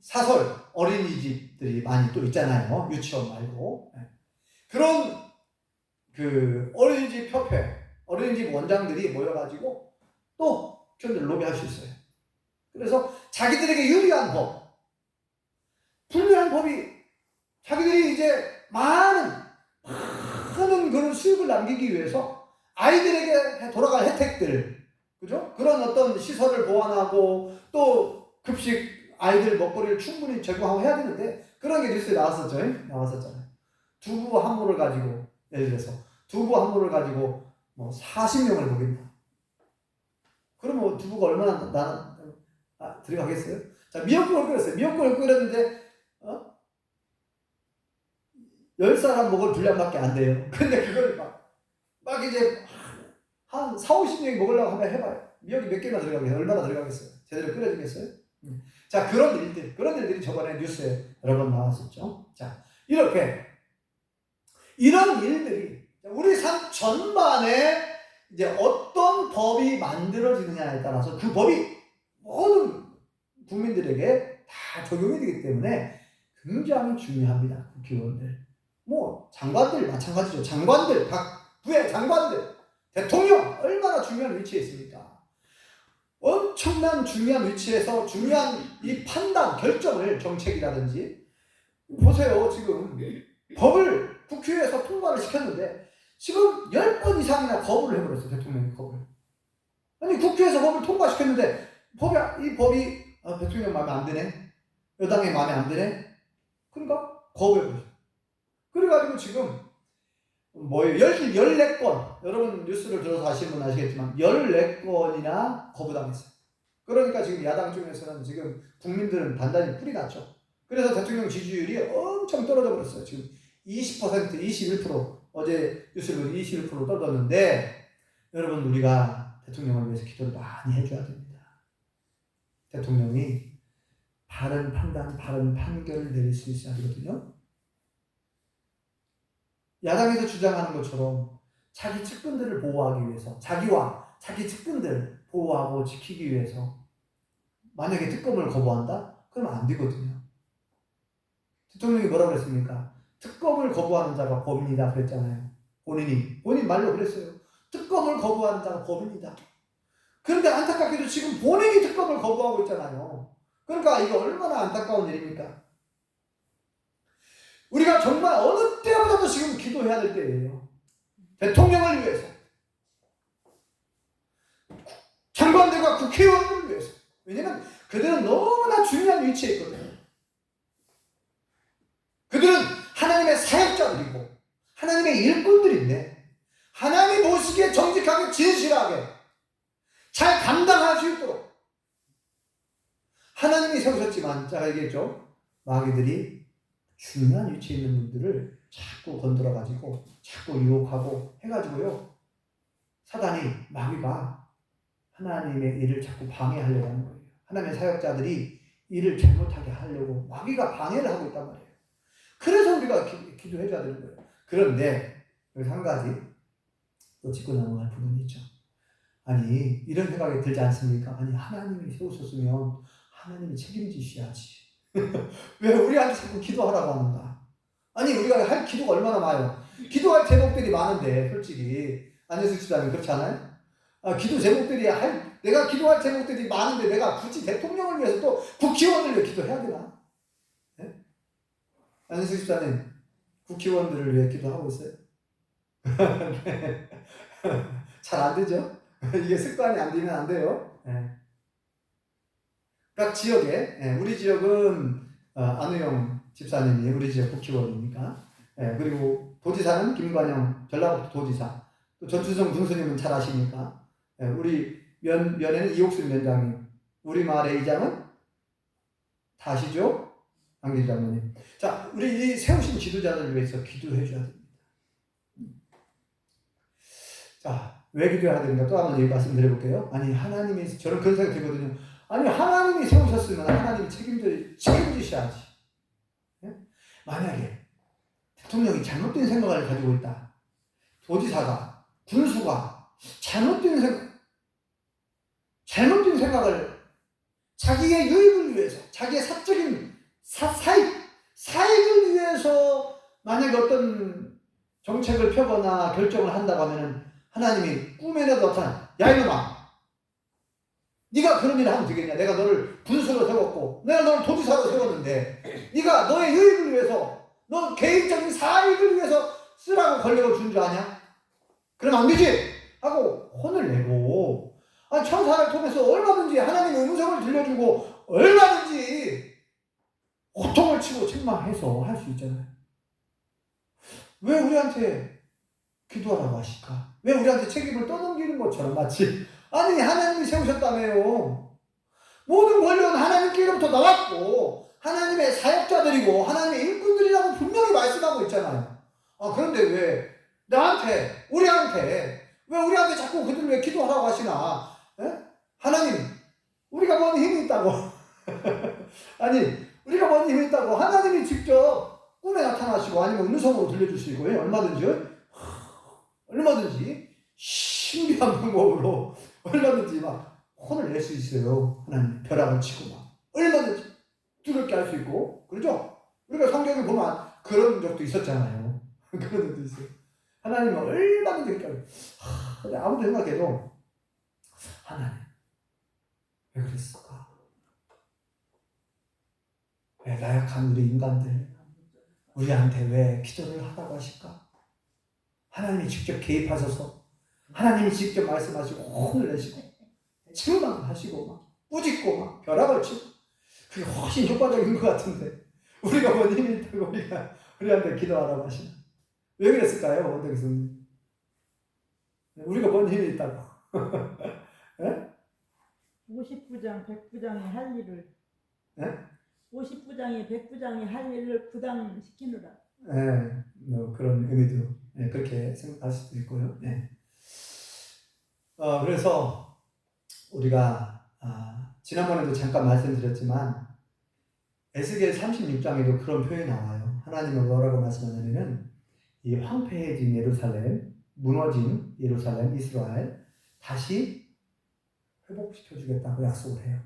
사설 어린이집들이 많이 또 있잖아요. 유치원 말고. 그런 그 어린이집 협회, 어린이집 원장들이 모여가지고 또 교원들 로비할 수 있어요. 그래서 자기들에게 유리한 법, 불리한 법이 자기들이 이제 많은 그런 수익을 남기기 위해서 아이들에게 돌아갈 혜택들, 그죠? 그런 어떤 시설을 보완하고 또 급식 아이들 먹거리를 충분히 제공하고 해야 되는데 그런 게 뉴스에 나왔었잖아요. 두부 한 모를 가지고 예를 들어서 두부 한 모를 가지고 뭐 40명을 먹인다. 그러면 두부가 얼마나 들어가겠어요? 자, 미역국을 끓였어요. 미역국을 끓였는데 10사람 먹을 분량밖에 안 돼요. 근데 그걸 막 이제 한 4, 50명이 먹으려고 하면 해봐요. 미역이 몇 개나 들어가겠어요? 얼마나 들어가겠어요? 제대로 끓여지겠어요? 자, 그런 일들이 저번에 뉴스에 여러 번 나왔었죠. 자, 이런 일들이 우리 삶 전반에 이제 어떤 법이 만들어지느냐에 따라서 그 법이 모든 국민들에게 다 적용이 되기 때문에 굉장히 중요합니다. 국회의원들. 뭐 장관들 마찬가지죠. 장관들, 각 부의 장관들, 대통령 얼마나 중요한 위치에 있습니까? 엄청난 중요한 위치에서 중요한 이 판단, 결정을 정책이라든지 보세요. 지금 법을 국회에서 통과를 시켰는데 지금 10번 이상이나 거부를 해버렸어요. 대통령이 거부를. 아니 국회에서 법을 통과시켰는데 이 법이 대통령 마음에 안 드네. 여당의 마음에 안 드네. 그러니까 거부해버렸어요. 그래가지고 지금 뭐예요? 14건 여러분 뉴스를 들어서 아시는 분 아시겠지만 14건이나 거부당했어요. 그러니까 지금 야당 쪽에서는 지금 국민들은 단단히 뿔이 났죠. 그래서 대통령 지지율이 엄청 떨어져 버렸어요. 지금 20%, 21% 어제 뉴스를 보니 21% 떨어졌는데 여러분 우리가 대통령을 위해서 기도를 많이 해줘야 됩니다. 대통령이 바른 판단, 바른 판결을 내릴 수 있어야 되거든요. 야당에서 주장하는 것처럼 자기 측근들을 보호하기 위해서 자기와 자기 측근들 보호하고 지키기 위해서 만약에 특검을 거부한다? 그러면 안 되거든요. 대통령이 뭐라고 그랬습니까? 특검을 거부하는 자가 범인이다 그랬잖아요. 본인 말로 그랬어요. 특검을 거부하는 자가 범인이다. 그런데 안타깝게도 지금 본인이 특검을 거부하고 있잖아요. 그러니까 이거 얼마나 안타까운 일입니까? 우리가 정말 어느 때보다도 지금 기도해야 될 때예요. 대통령을 위해서, 장관들과 국회의원들을 위해서. 왜냐면 그들은 너무나 중요한 위치에 있거든요. 그들은 하나님의 사역자들이고 하나님의 일꾼들인데 하나님이 보시기에 정직하게 진실하게 잘 감당할 수 있도록 하나님이 세우셨지만 제가 얘기했죠. 마귀들이 중요한 위치에 있는 분들을 자꾸 건드려가지고 자꾸 유혹하고 해가지고요. 사단이 마귀가 하나님의 일을 자꾸 방해하려고 하는 거예요. 하나님의 사역자들이 일을 잘못하게 하려고 마귀가 방해를 하고 있단 말이에요. 그래서 우리가 기도해줘야 되는 거예요. 그런데 여기서 한 가지 또 짚고 넘어갈 부분이 있죠. 아니 이런 생각이 들지 않습니까? 아니 하나님이 세우셨으면 하나님이 책임지셔야지. 왜 우리한테 자꾸 기도하라고 하는가? 아니 우리가 할 기도가 얼마나 많아요. 기도할 제목들이 많은데 솔직히 안혜숙 집사님 그렇지 않아요? 기도 제목들이 내가 기도할 제목들이 많은데 내가 굳이 대통령을 위해서 또 국회의원을 위해 기도해야 되나? 네? 안혜숙 집사님 국회의원들을 위해 기도하고 있어요? 잘 안 되죠? 이게 습관이 안 되면 안 돼요. 네. 각 지역에 우리 지역은 안우영 집사님이 우리 지역 국회의원이니까 그리고 도지사는 김관영 전라북도 도지사 또 전추성 군수님은 잘 아시니까 우리 면에는 이옥순 위원장님 우리 마을의 이장은 다 아시죠? 안기주 장로님. 자 우리 이 세우신 지도자들을 위해서 기도해 줘야 됩니다. 자 왜 기도해야 되는가 또 한번 말씀드려볼게요. 아니 하나님이 저는 그런 생각이 들거든요. 아니 하나님이 세우셨으면 하나님이 책임지셔야지. 네? 만약에 대통령이 잘못된 생각을 가지고 있다. 도지사가 군수가 잘못된 생각을 자기의 유익을 위해서 자기의 사적인 사익을 위해서 만약에 어떤 정책을 펴거나 결정을 한다고 하면은 하나님이 꿈에라도 나타나 야 이놈아 네가 그런 일을 하면 되겠냐. 내가 너를 군수로 세웠고 내가 너를 도지사로 세웠는데 네가 너의 유익을 위해서 너 개인적인 사익을 위해서 쓰라고 권력을 준 줄 아냐? 그러면 안 되지 하고 혼을 내고 천사를 통해서 얼마든지 하나님의 음성을 들려주고 얼마든지 호통을 치고 책망해서 할 수 있잖아요. 왜 우리한테 기도하라고 하실까? 왜 우리한테 책임을 떠넘기는 것처럼 마치 아니 하나님이 세우셨다며요. 모든 권력은 하나님께로부터 나왔고 하나님의 사역자들이고 하나님의 일꾼들이라고 분명히 말씀하고 있잖아요. 그런데 왜 나한테 왜 우리한테 자꾸 그들 왜 기도하라고 하시나? 에? 하나님 우리가 뭔 힘이 있다고 아니 우리가 뭔 힘이 있다고 하나님이 직접 꿈에 나타나시고 아니면 음성으로 들려주시고 얼마든지 신비한 방법으로 얼마든지 막 혼을 낼 수 있어요. 하나님 벼락을 치고 막 얼마든지 두렵게 할 수 있고 그렇죠? 우리가 성경에 보면 그런 적도 있었잖아요. 그런 적도 있어요. 하나님은 얼마든지 그렇게 근데 아무도 생각해도 하나님 왜 그랬을까? 왜 나약한 우리 인간들 우리한테 왜 기도를 하라고 하실까? 하나님이 직접 개입하셔서 하나님이 직접 말씀하시고 혼을 내시고 책망을 하시고 막 꾸짖고 막 벼락을 치고 그게 훨씬 효과적인 것 같은데 우리가 뭔 힘이 있다고 우리한테 기도하라고 하시나? 왜 그랬을까요? 원덕 교수님 우리가 뭔 힘이 있다고 50부장 100부장이 할 일을 네? 50부장이 100부장이 할 일을 부담시키느라. 네, 뭐 그런 의미도 그렇게 생각할 수도 있고요. 네. 그래서 우리가 지난번에도 잠깐 말씀드렸지만 에스겔 36장에도 그런 표현이 나와요. 하나님은 뭐라고 말씀하냐면은 이 황폐해진 예루살렘, 무너진 예루살렘, 이스라엘 다시 회복시켜주겠다고 약속을 해요.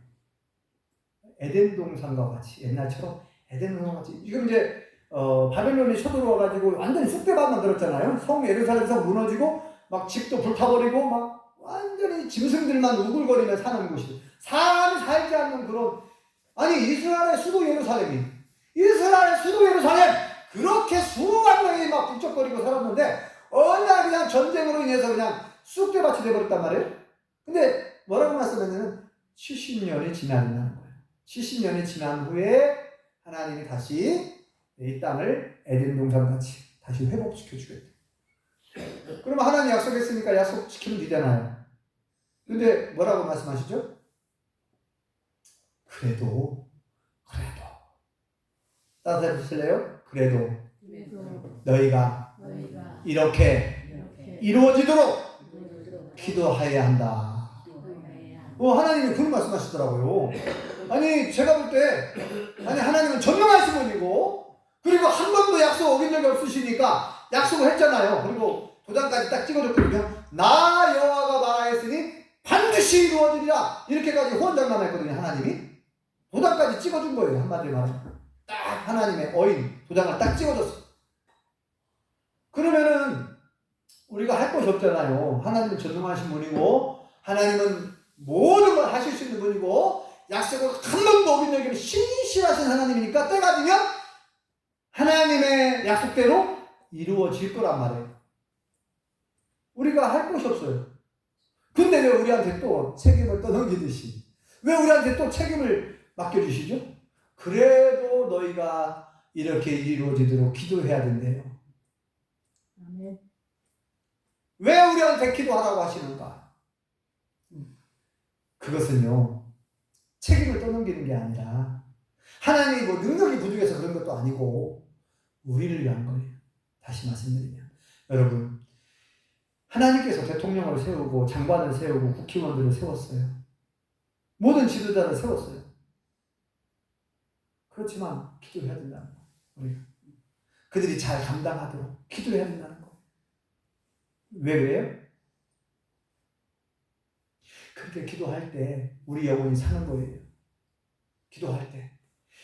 에덴 동산과 같이 옛날처럼 에덴 동산과 같이 지금 이제 바벨론이 쳐들어와가지고 완전히 쑥대밭 만들었잖아요. 성 예루살렘성 무너지고 막 집도 불타버리고 막 완전히 짐승들만 우글거리며 사는 곳이 사람이 살지 않는 그런 아니 이스라엘의 수도 예루살렘이 이스라엘 수도 예루살렘 그렇게 수만 명이 막 북적거리고 살았는데 어느 날 그냥 전쟁으로 인해서 그냥 쑥대밭이 돼버렸단 말이에요. 근데 뭐라고 말씀했냐면 70년이 지나는 거예요. 70년이 지난 후에 하나님이 다시 이 땅을 에덴 동산같이 다시 회복시켜 주겠다. 그러면 하나님 약속했으니까 약속시키면 되잖아요. 근데 뭐라고 말씀하시죠? 그래도 따뜻하게 보실래요? 그래도 너희가 이렇게 이루어지도록 기도해야 한다. 하나님이 그런 말씀하시더라고요. 아니 제가 볼 때 아니 하나님은 전능하신 분이고 그리고 한 번도 약속 어긴 적이 없으시니까 약속을 했잖아요. 그리고 도장까지 딱 찍어줬거든요. 나 여호와가 말하였으니 반드시 이루어지리라 이렇게까지 호언장담했거든요. 하나님이 도장까지 찍어준 거예요. 한마디로 말하면 딱 하나님의 어인 도장을 딱 찍어줬어. 그러면은 우리가 할 것이 없잖아요. 하나님은 전능하신 분이고 하나님은 모든 걸 하실 수 있는 분이고 약속을 한 번도 어긴 적이 없는 신실하신 하나님이니까 때가 되면 하나님의 약속대로 이루어질 거란 말이에요. 우리가 할 것이 없어요. 근데 왜 우리한테 또 책임을 떠넘기듯이 왜 우리한테 또 책임을 맡겨주시죠? 그래도 너희가 이렇게 이루어지도록 기도해야 된대요. 아멘. 왜 우리한테 기도하라고 하시는가? 그것은요 책임을 떠넘기는 게 아니라 하나님이 뭐 능력이 부족해서 그런 것도 아니고 우리를 위한 거예요. 다시 말씀드리면 여러분 하나님께서 대통령을 세우고 장관을 세우고 국회의원들을 세웠어요. 모든 지도자를 세웠어요. 그렇지만 기도해야 된다는 거예요. 우리가 그들이 잘 감당하도록 기도해야 된다는 거예요. 왜 그래요? 그렇게 기도할 때 우리 영혼이 사는 거예요. 기도할 때.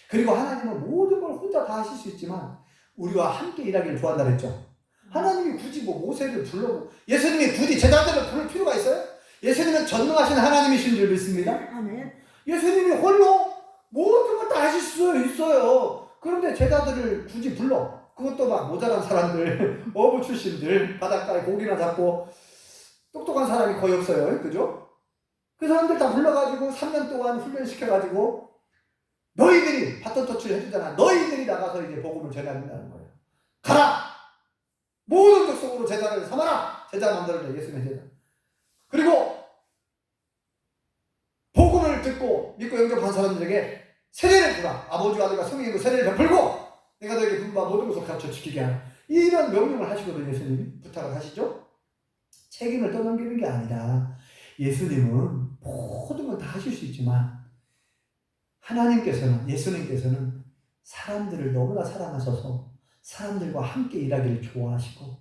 그리고 하나님은 모든 걸 혼자 다 하실 수 있지만 우리와 함께 일하기를 좋아한다 그랬죠. 하나님이 굳이 뭐 모세를 불러고 예수님이 굳이 제자들을 부를 필요가 있어요? 예수님은 전능하신 하나님이신 줄 믿습니다. 아멘. 예수님이 홀로 모든 걸 다 하실 수 있어요. 그런데 제자들을 굳이 불러. 그것도 막 모자란 사람들, 어부 출신들, 바닷가에 고기나 잡고 똑똑한 사람이 거의 없어요. 그죠? 그 사람들 다 불러가지고 3년 동안 훈련시켜가지고 너희들이 바톤 터치를 해주잖아. 너희들이 나가서 이제 복음을 전해야 된다는 거예요. 가라! 모든 족속으로 제자를 삼아라! 제자 만들어라. 예수님의 제자. 그리고 복음을 듣고 믿고 영접한 사람들에게 세례를 주라. 아버지와 아들과 성령으로 세례를 베풀고 내가 너에게 분바 모든 것을 가르쳐 지키게 하라. 이런 명령을 하시거든요. 예수님이 부탁을 하시죠. 책임을 떠넘기는 게 아니라 예수님은 모든 걸 다 하실 수 있지만 하나님께서는, 예수님께서는 사람들을 너무나 사랑하셔서 사람들과 함께 일하기를 좋아하시고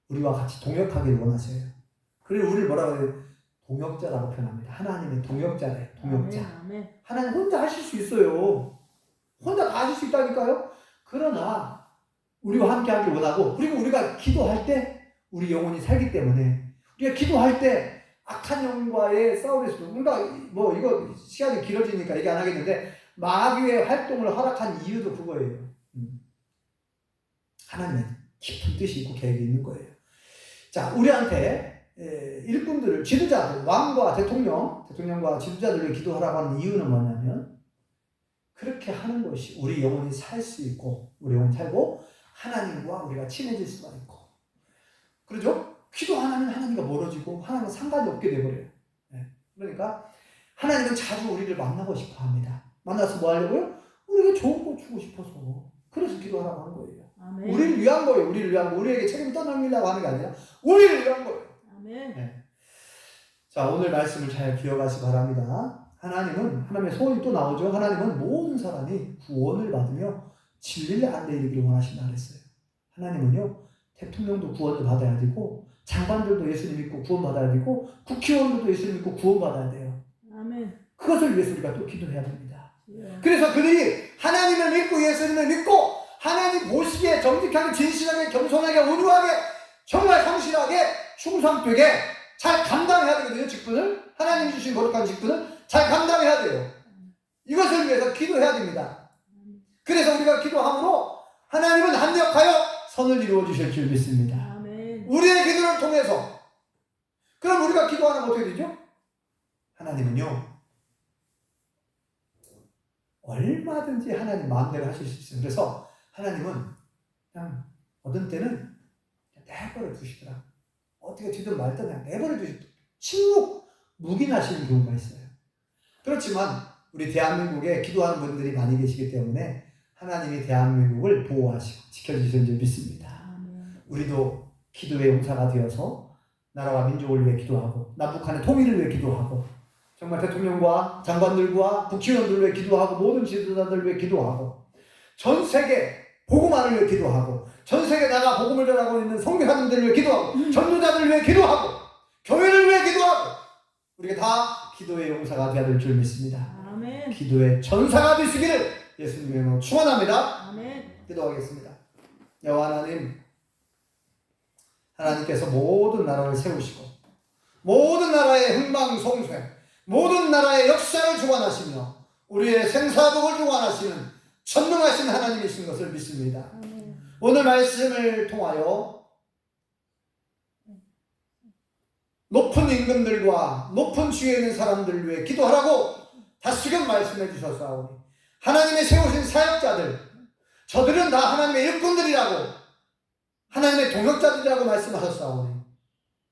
우리와 같이 동역하기를 원하세요. 그리고 우리를 뭐라고 해요? 동역자라고 표현합니다. 하나님의 동역자래요. 동역자. 아멘. 하나님 혼자 하실 수 있어요. 혼자 다 하실 수 있다니까요. 그러나 우리와 함께 하길 원하고, 그리고 우리가 기도할 때 우리 영혼이 살기 때문에 우리가 기도할 때 악한 영과의 싸움에서도, 우리가 뭐 이거 시간이 길어지니까 얘기 안 하겠는데 마귀의 활동을 허락한 이유도 그거예요. 하나님의 깊은 뜻이 있고 계획이 있는 거예요. 자, 우리한테 일꾼들을, 지도자들, 왕과 대통령과 지도자들을 위해 기도하라고 하는 이유는 뭐냐면 그렇게 하는 것이 우리 영혼이 살 수 있고, 우리 영혼이 살고 하나님과 우리가 친해질 수가 있고, 그러죠? 기도하면 하나님과 멀어지고 하나님과 상관이 없게 돼버려요. 그러니까 하나님은 자주 우리를 만나고 싶어 합니다. 만나서 뭐 하려고요? 우리에게 좋은 거 주고 싶어서. 그래서 기도하라고 하는 거예요. 아멘. 우리를 위한 거예요. 우리를 위한 거. 우리에게 책임을 떠넘기려고 하는 게 아니라 우리를 위한 거예요. 아멘. 네. 자, 오늘 말씀을 잘 기억하시기 바랍니다. 하나님의 소원이 또 나오죠. 하나님은 모든 사람이 구원을 받으며 진리를 안에 이르기를 원하신다 그랬어요. 하나님은요, 대통령도 구원을 받아야 되고, 장관들도 예수님 믿고 구원받아야 되고, 국회의원들도 예수님 믿고 구원받아야 돼요. 아멘. 그것을 위해서 우리가 또 기도해야 됩니다. 예. 그래서 그들이 하나님을 믿고 예수님을 믿고 하나님 보시기에 정직하게, 진실하게, 겸손하게, 온유하게, 정말 성실하게, 충성되게 잘 감당해야 되거든요. 직분을, 하나님 주신 거룩한 직분을 잘 감당해야 돼요. 이것을 위해서 기도해야 됩니다. 그래서 우리가 기도함으로 하나님은 합력하여 선을 이루어 주실 줄 믿습니다. 아멘. 우리의 기도를 통해서. 그럼 우리가 기도하면 어떻게 되죠? 하나님은요, 얼마든지 하나님 마음대로 하실 수 있어요. 그래서 하나님은 그냥 어떤 때는 그냥 내버려 두시더라. 어떻게 되든 말든 그냥 내버려 두시더라. 침묵, 묵인하시는 경우가 있어요. 그렇지만 우리 대한민국에 기도하는 분들이 많이 계시기 때문에 하나님이 대한민국을 보호하시고 지켜주시는 줄 믿습니다. 아멘. 우리도 기도의 용사가 되어서 나라와 민족을 위해 기도하고, 남북한의 통일을 위해 기도하고, 정말 대통령과 장관들과 국회의원들을 위해 기도하고, 모든 지도자들을 위해 기도하고, 전 세계 복음화를 위해 기도하고, 전 세계 나가 복음을 전하고 있는 선교사님들을 위해 기도하고, 전도자들을 위해 기도하고, 교회를 위해 기도하고, 우리가 다 기도의 용사가 되어야 될 줄 믿습니다. 아멘. 기도의 전사가 되시기를 예수님의 이름으로 축원합니다. 아멘. 기도하겠습니다. 여호와 하나님, 하나님께서 모든 나라를 세우시고 모든 나라의 흥망성쇠, 모든 나라의 역사를 주관하시며 우리의 생사복을 주관하시는 전능하신 하나님이신 것을 믿습니다. 아멘. 오늘 말씀을 통하여 높은 임금들과 높은 지위에 있는 사람들을 위해 기도하라고 다시금 말씀해 주셨사오니, 하나님의 세우신 사역자들, 저들은 다 하나님의 일꾼들이라고, 하나님의 동역자들이라고 말씀하셨사오니,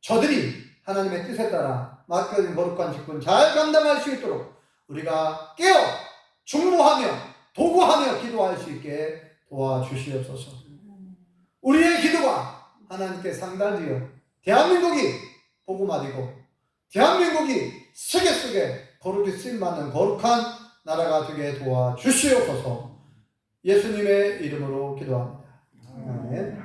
저들이 하나님의 뜻에 따라 맡겨진 거룩한 직분 잘 감당할 수 있도록 우리가 깨어 중보하며 도구하며 기도할 수 있게 도와주시옵소서. 우리의 기도가 하나님께 상달되어 대한민국이 복음화되고 대한민국이 세계 속에 거룩이 쓰임받는 거룩한 나라가 되게 도와주시옵소서. 예수님의 이름으로 기도합니다. 아멘.